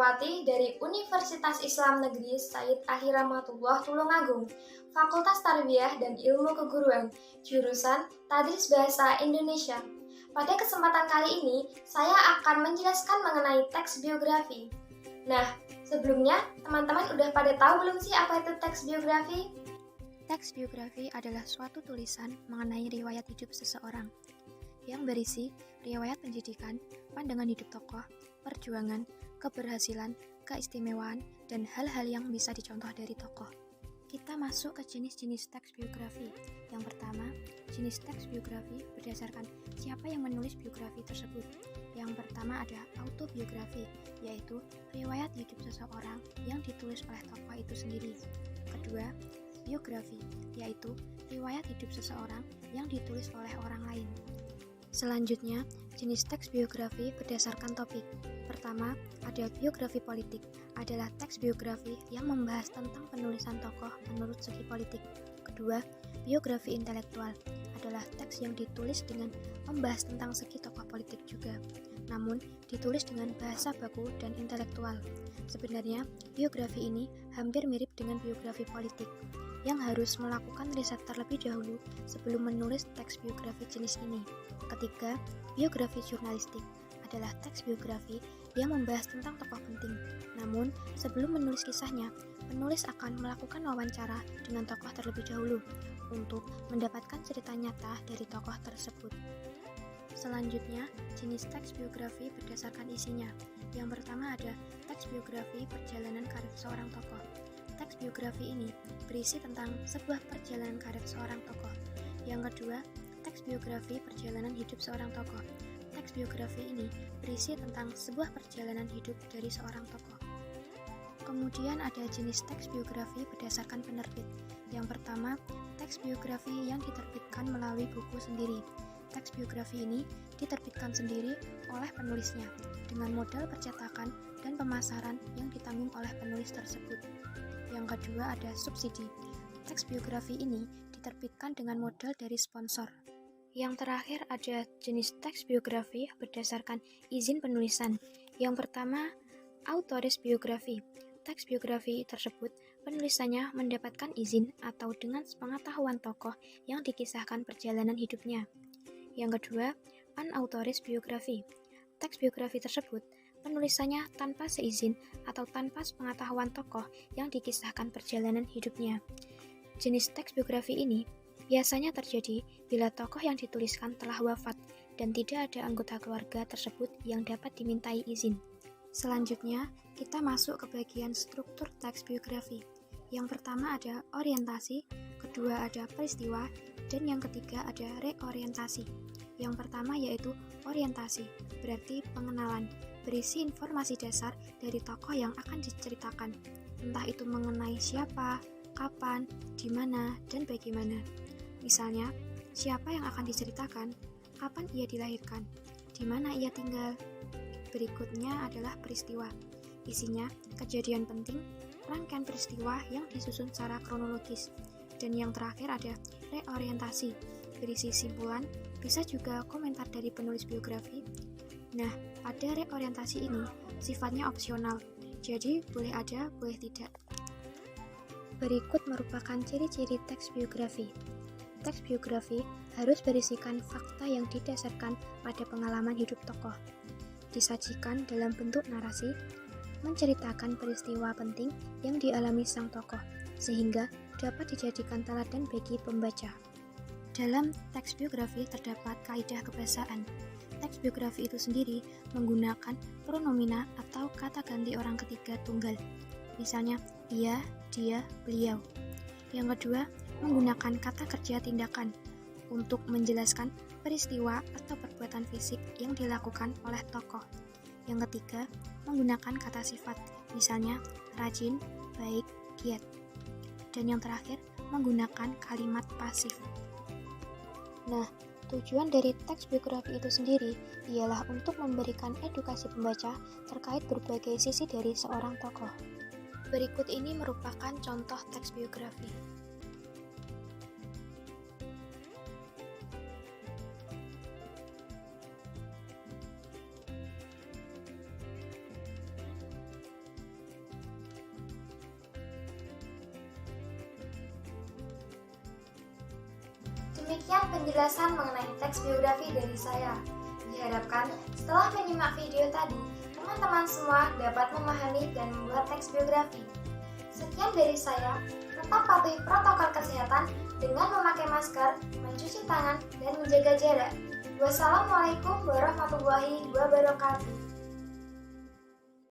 Suciawati dari Universitas Islam Negeri Said Akhir Rahmatullah Tulungagung, Fakultas Tarbiyah dan Ilmu Keguruan, jurusan Tadris Bahasa Indonesia. Pada kesempatan kali ini, saya akan menjelaskan mengenai teks biografi. Nah, sebelumnya teman-teman udah pada tahu belum sih apa itu teks biografi? Teks biografi adalah suatu tulisan mengenai riwayat hidup seseorang yang berisi riwayat pendidikan, pandangan hidup tokoh, perjuangan, keberhasilan, keistimewaan, dan hal-hal yang bisa dicontoh dari tokoh. Kita masuk ke jenis-jenis teks biografi. Yang pertama, jenis teks biografi berdasarkan siapa yang menulis biografi tersebut. Yang pertama ada autobiografi, yaitu riwayat hidup seseorang yang ditulis oleh tokoh itu sendiri. Kedua, biografi, yaitu riwayat hidup seseorang yang ditulis oleh orang lain. Selanjutnya, jenis teks biografi berdasarkan topik. Pertama, ada biografi politik, adalah teks biografi yang membahas tentang penulisan tokoh menurut segi politik. Kedua, biografi intelektual, adalah teks yang ditulis dengan membahas tentang segi tokoh politik juga, namun ditulis dengan bahasa baku dan intelektual. Sebenarnya, biografi ini hampir mirip dengan biografi politik, yang harus melakukan riset terlebih dahulu sebelum menulis teks biografi jenis ini. Ketiga, biografi jurnalistik adalah teks biografi yang membahas tentang tokoh penting. Namun, sebelum menulis kisahnya, penulis akan melakukan wawancara dengan tokoh terlebih dahulu untuk mendapatkan cerita nyata dari tokoh tersebut. Selanjutnya, jenis teks biografi berdasarkan isinya. Yang pertama ada teks biografi perjalanan karir seorang tokoh. Teks biografi ini berisi tentang sebuah perjalanan karir seorang tokoh. Yang kedua, teks biografi perjalanan hidup seorang tokoh. Teks biografi ini berisi tentang sebuah perjalanan hidup dari seorang tokoh. Kemudian ada jenis teks biografi berdasarkan penerbit. Yang pertama, teks biografi yang diterbitkan melalui buku sendiri. Teks biografi ini diterbitkan sendiri oleh penulisnya dengan modal percetakan dan pemasaran yang ditanggung oleh penulis tersebut. Yang kedua ada subsidi. Teks biografi ini diterbitkan dengan modal dari sponsor. Yang terakhir ada jenis teks biografi berdasarkan izin penulisan. Yang pertama, autoris biografi. Teks biografi tersebut penulisannya mendapatkan izin atau dengan sepengetahuan tokoh yang dikisahkan perjalanan hidupnya. Yang kedua, unautoris biografi. Teks biografi tersebut penulisannya tanpa seizin atau tanpa sepengetahuan tokoh yang dikisahkan perjalanan hidupnya. Jenis teks biografi ini biasanya terjadi bila tokoh yang dituliskan telah wafat dan tidak ada anggota keluarga tersebut yang dapat dimintai izin. Selanjutnya, kita masuk ke bagian struktur teks biografi. Yang pertama ada orientasi, kedua ada peristiwa, dan yang ketiga ada reorientasi. Yang pertama yaitu orientasi, berarti pengenalan, berisi informasi dasar dari tokoh yang akan diceritakan, entah itu mengenai siapa, kapan, di mana, dan bagaimana. Misalnya, siapa yang akan diceritakan, kapan ia dilahirkan, di mana ia tinggal. Berikutnya adalah peristiwa. Isinya kejadian penting, rangkaian peristiwa yang disusun secara kronologis. Dan yang terakhir ada reorientasi, berisi simpulan, bisa juga komentar dari penulis biografi. Nah, pada reorientasi ini sifatnya opsional, jadi boleh ada, boleh tidak. Berikut merupakan ciri-ciri teks biografi. Teks biografi harus berisikan fakta yang didasarkan pada pengalaman hidup tokoh. Disajikan dalam bentuk narasi, menceritakan peristiwa penting yang dialami sang tokoh, sehingga dapat dijadikan teladan bagi pembaca. Dalam teks biografi terdapat kaidah kebahasaan. Teks biografi itu sendiri menggunakan pronomina atau kata ganti orang ketiga tunggal. Misalnya, ia, dia, beliau. Yang kedua, menggunakan kata kerja tindakan untuk menjelaskan peristiwa atau perbuatan fisik yang dilakukan oleh tokoh. Yang ketiga, menggunakan kata sifat, misalnya rajin, baik, giat. Dan yang terakhir, menggunakan kalimat pasif. Nah, tujuan dari teks biografi itu sendiri ialah untuk memberikan edukasi pembaca terkait berbagai sisi dari seorang tokoh. Berikut ini merupakan contoh teks biografi. penjelasan mengenai teks biografi dari saya. Diharapkan setelah menyimak video tadi, teman-teman semua dapat memahami dan membuat teks biografi. Sekian dari saya, tetap patuhi protokol kesehatan dengan memakai masker, mencuci tangan, dan menjaga jarak. Wassalamualaikum warahmatullahi wabarakatuh.